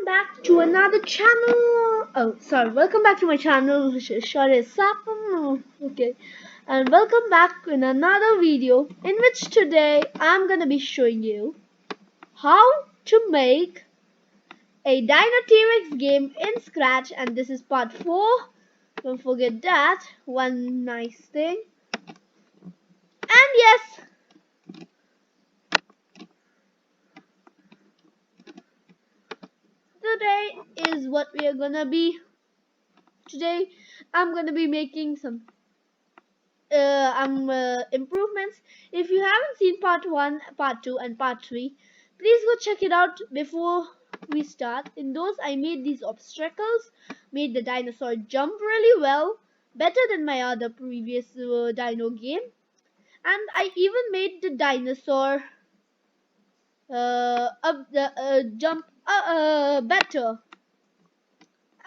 back to another channel. Oh, sorry. Welcome back to my channel. Sorry, okay. And welcome back in another video in which today I'm gonna be showing you how to make a Dino T-Rex game in Scratch, and this is part 4. Don't forget that. One nice thing. And yes, today is what we are gonna be. Today I'm gonna be making some improvements. If you haven't seen part 1, part 2 and part 3, please go check it out before we start. In those I made these obstacles, made the dinosaur jump really well, better than my other previous dino game, and I even made the dinosaur jump better.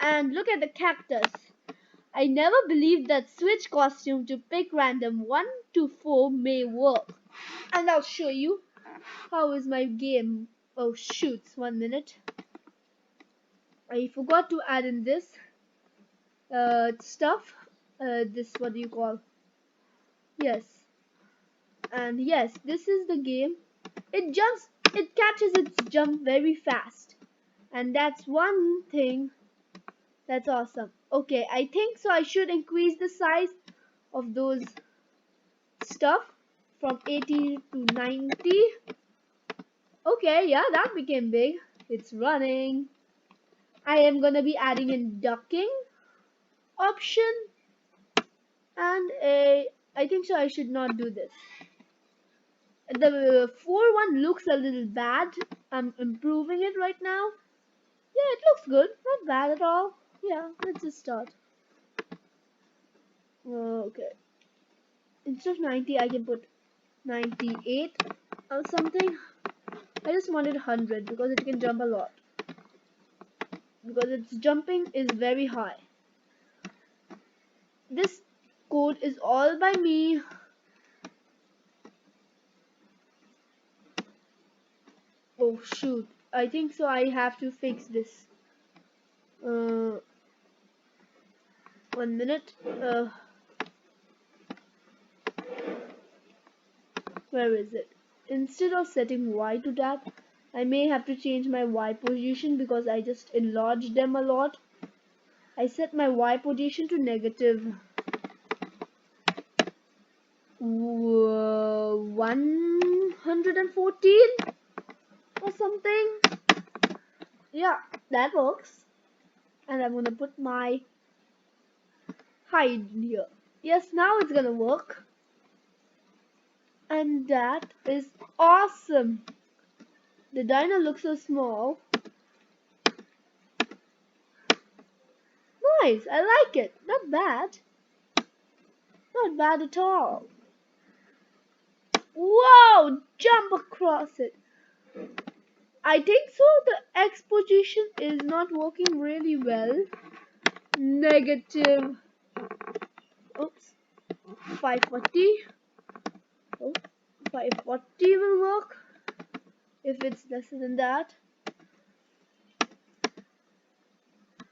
And look at the cactus. I never believed that switch costume to pick random 1 to 4 may work. And I'll show you how is my game. Oh shoots, 1 minute. I forgot to add in this stuff. This, what do you call? Yes. And yes, this is the game. It catches its jump very fast. And that's one thing that's awesome. Okay, I think so I should increase the size of those stuff from 80 to 90. Okay, yeah, that became big. It's running. I am gonna be adding in ducking option, and I think so I should not do this. The 4-1 looks a little bad. I'm improving it right now. Yeah, it looks good. Not bad at all. Yeah, let's just start. Okay. Instead of 90, I can put 98 or something. I just wanted 100 because it can jump a lot. Because its jumping is very high. This code is all by me. Oh shoot, I think so I have to fix this. 1 minute. Where is it? Instead of setting Y to that, I may have to change my Y position because I just enlarged them a lot. I set my Y position to negative 114 or something. Yeah, that works. And I'm gonna put my height here. Yes, now it's gonna work. And that is awesome. The dino looks so small. Nice, I like it. Not bad. Not bad at all. Whoa! Jump across it. I think so. The X position is not working really well. Negative. Oops. 540. Oh, 540 will work. If it's lesser than that.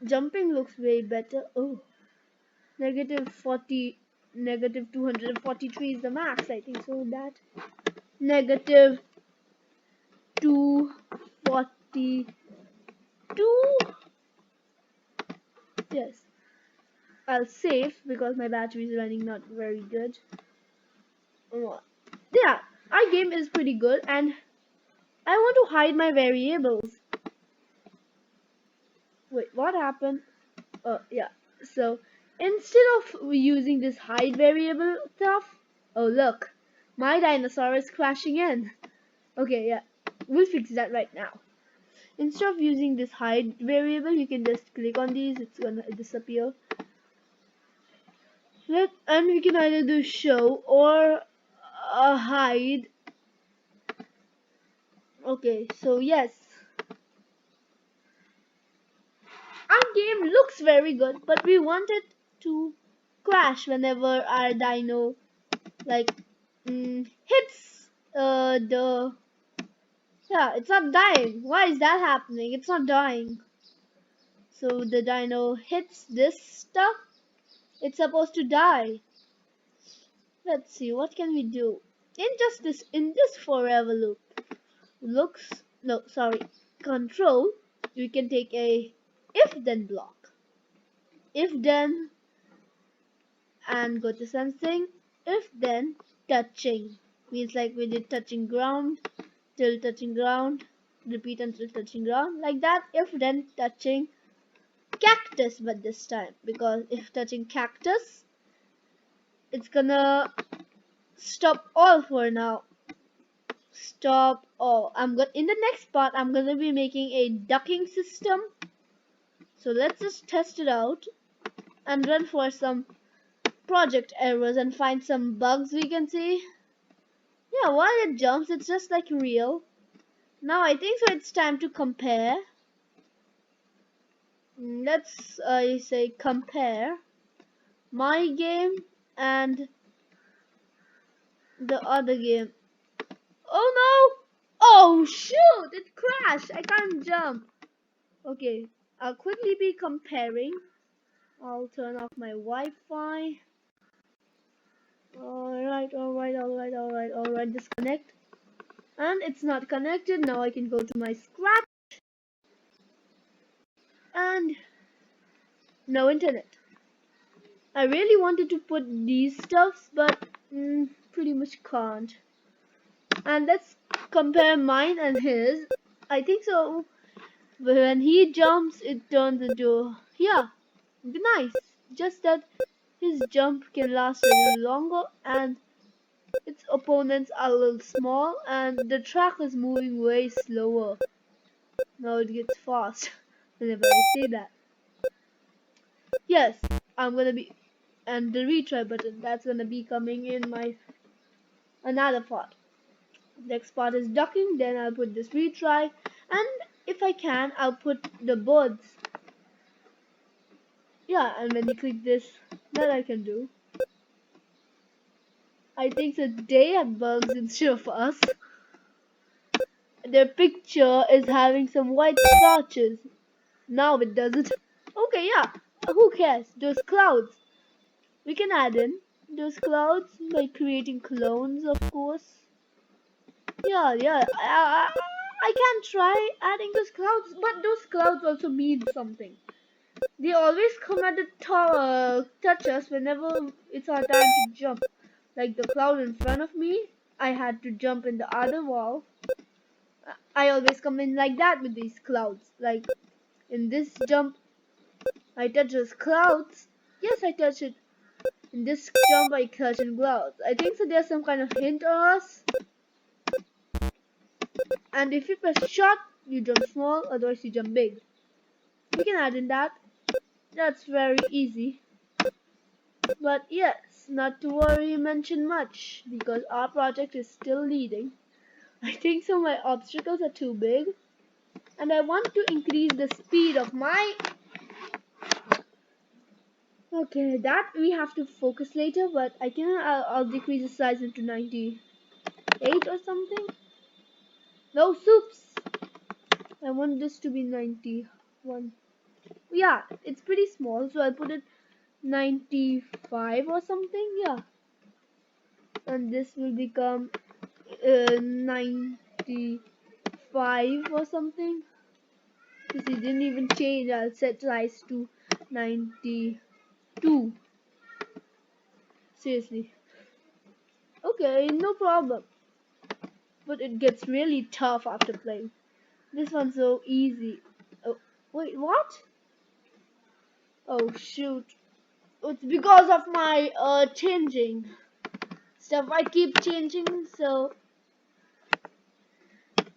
Jumping looks way better. Oh. Negative 40. Negative 243 is the max. I think so. That. Negative 242. Yes. I'll save because my battery is running not very good. Yeah, our game is pretty good, and I want to hide my variables. Wait, what happened? Yeah. So instead of using this hide variable stuff, oh look, my dinosaur is crashing in. Okay, yeah, we'll fix that right now. Instead of using this hide variable, you can just click on these. It's gonna disappear. And we can either do show or hide. Okay, so yes, our game looks very good, but we want it to crash whenever our dino like hits the. Yeah, it's not dying. Why is that happening? It's not dying. So the dino hits this stuff, it's supposed to die. Let's see, what can we do? In this forever loop, looks, no, sorry, control, we can take a if then block. If then, and go to something, if then touching. Means like we did touching ground, till touching ground, repeat until touching ground. Like that, if then touching cactus, but this time, because if touching cactus, it's gonna stop all for now. Stop all. In the next part I'm gonna be making a ducking system. So let's just test it out and run for some project errors and find some bugs we can see. Yeah, while it jumps it's just like real. Now I think so it's time to compare. Let's say compare my game and the other game. Oh no! Oh shoot! It crashed! I can't jump. Okay, I'll quickly be comparing. I'll turn off my Wi-Fi. Alright, disconnect. And it's not connected. Now I can go to my Scratch. And no internet. I really wanted to put these stuffs, but pretty much can't. And let's compare mine and his. I think so. When he jumps, it turns into, yeah, nice. Just that his jump can last a little longer and its opponents are a little small and the track is moving way slower. Now it gets fast whenever I say that. Yes, I'm gonna be, and the retry button, that's gonna be coming in my another part. Next part is ducking, then I'll put this retry, and if I can, I'll put the birds. Yeah, and when you click this, that I can do. I think so they have bugs instead of us. Their picture is having some white splotches. Now it doesn't. Okay, yeah. Who cares? Those clouds. We can add in those clouds by creating clones, of course. Yeah. I can try adding those clouds, but those clouds also mean something. They always come at the top, touch us whenever it's our time to jump. Like the cloud in front of me, I had to jump in the other wall. I always come in like that with these clouds. Like in this jump, I touch those clouds. Yes, I touch it. In this jump, I touch in clouds. I think so. There's some kind of hint on us. And if you press short, you jump small. Otherwise, you jump big. We can add in that. That's very easy. But yes, not to worry, mention much because our project is still leading. I think so. My obstacles are too big, and I want to increase the speed of my. Okay, that we have to focus later, but I can. I'll decrease the size into 98 or something. No soups. I want this to be 91. Yeah, it's pretty small, so I'll put it 95 or something. Yeah, and this will become 95 or something. Because it didn't even change. I'll set size to 92. Seriously. Okay, no problem. But it gets really tough after playing. This one's so easy. Oh, wait, what? Oh shoot. It's because of my changing stuff. I keep changing, so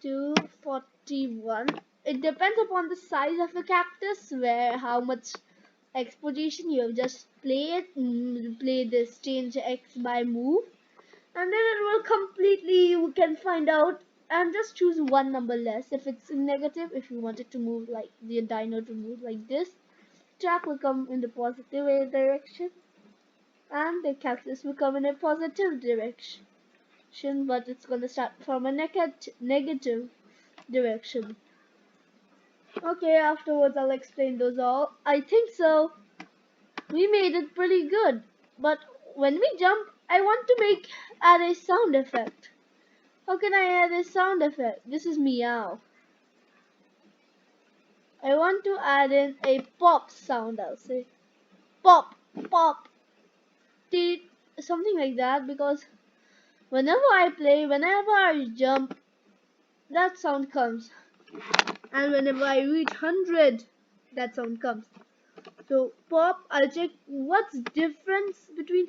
241. It depends upon the size of the cactus, where how much exposition you have. Just play it, play this change X by move, and then it will completely, you can find out, and just choose one number less. If it's negative, if you want it to move like the dino to move like this, track will come in the positive direction and the cactus will come in a positive direction, but it's going to start from a negative direction. Okay, afterwards I'll explain those all. I think so. We made it pretty good. But when we jump, I want to add a sound effect. How can I add a sound effect? This is meow. I want to add in a pop sound, I'll say. Pop, pop, teet, something like that, because whenever I play, whenever I jump, that sound comes. And whenever I reach 100, that sound comes. So pop, I'll check what's difference between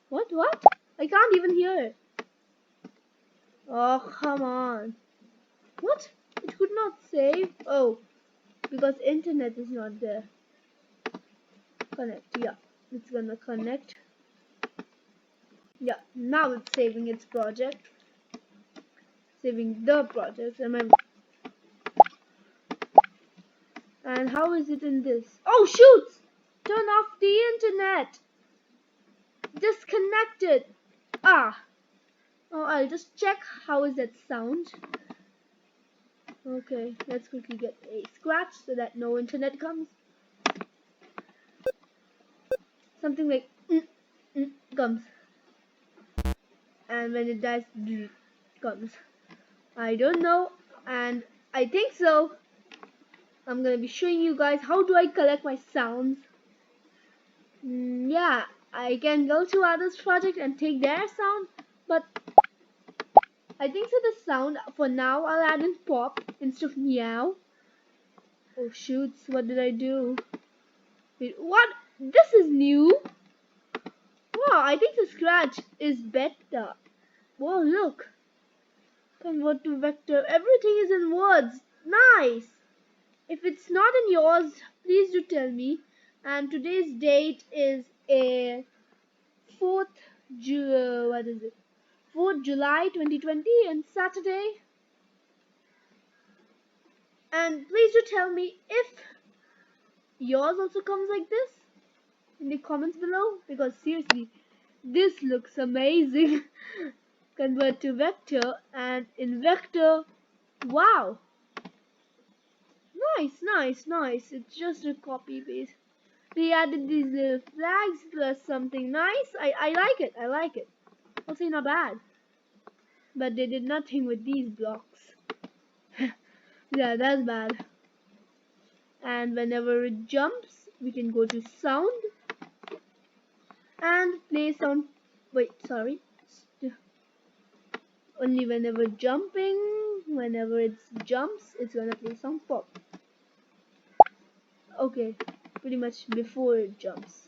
what? I can't even hear it. Oh, come on. What? It could not save? Oh, because internet is not there. Connect, yeah. It's gonna connect. Yeah, now it's saving its project. Saving the project. And how is it in this? Oh, shoot! Turn off the internet. Disconnected. Ah. Oh, I'll just check how is that sound. Okay, let's quickly get a scratch so that no internet comes. Something like comes. And when it dies, comes. I don't know, and I think so. I'm gonna be showing you guys how do I collect my sounds. Yeah, I can go to others project and take their sound, but I think so the sound for now I'll add in pop instead of meow. Oh shoots, what did I do? Wait, what? This is new? Wow, I think the scratch is better. Wow, look. Convert to vector. Everything is in words. Nice. If it's not in yours, please do tell me. And today's date is a 4th what is it? 4th July 2020 and Saturday. And please do tell me if yours also comes like this in the comments below, because seriously, this looks amazing. Convert to vector, and in vector, wow, nice. It's just a copy paste. They added these little flags plus something nice. I like it. I'll say not bad. But they did nothing with these blocks. Yeah, that's bad. And whenever it jumps, we can go to sound and play sound. Wait, sorry. Only whenever jumping, whenever it jumps, it's gonna play sound pop. Okay, pretty much before it jumps.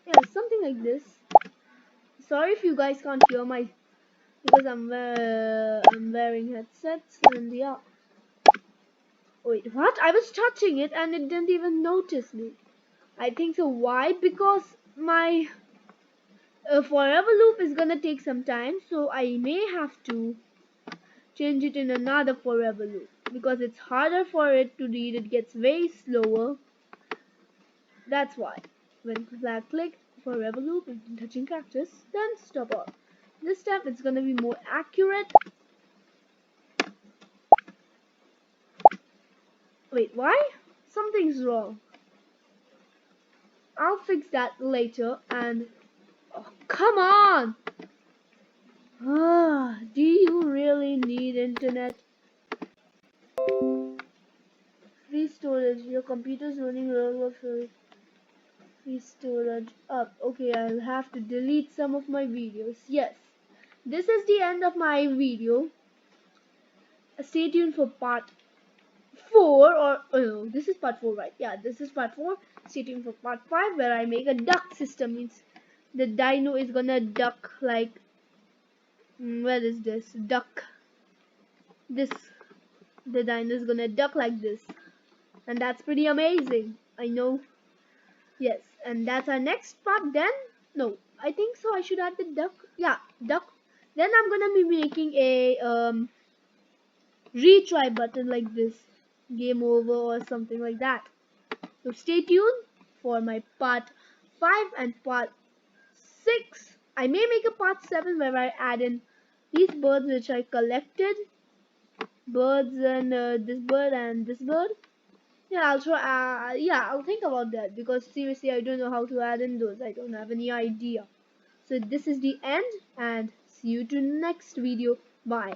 Yeah, something like this. Sorry if you guys can't hear my, because I'm wearing headsets, and yeah. Wait, what? I was touching it and it didn't even notice me. I think so. Why? Because my forever loop is gonna take some time, so I may have to change it in another forever loop because it's harder for it to read. It gets way slower. That's why. When flag click forever loop and touching characters, then stop off. This step it's gonna be more accurate. Wait, why? Something's wrong. I'll fix that later. And oh, come on! Ah, do you really need internet? Free storage. Your computer's running low of free storage up. Okay, I'll have to delete some of my videos. Yes, this is the end of my video. Stay tuned for part 4, or oh no, this is part 4, right? Yeah, this is part 4. Stay tuned for part 5 where I make a duck system. Means the dino is gonna duck like where is this? Duck. This the dino is gonna duck like this. And that's pretty amazing. I know. Yes, and that's our next part then. No, I think so. I should add the duck. Yeah, duck. Then I'm gonna be making a retry button like this. Game over or something like that. So stay tuned for my part 5 and part 6. I may make a part 7 where I add in these birds which I collected. birds and this bird and this bird. Yeah, I'll try. Yeah, I'll think about that because seriously, I don't know how to add in those. I don't have any idea. So this is the end, and see you to next video. Bye.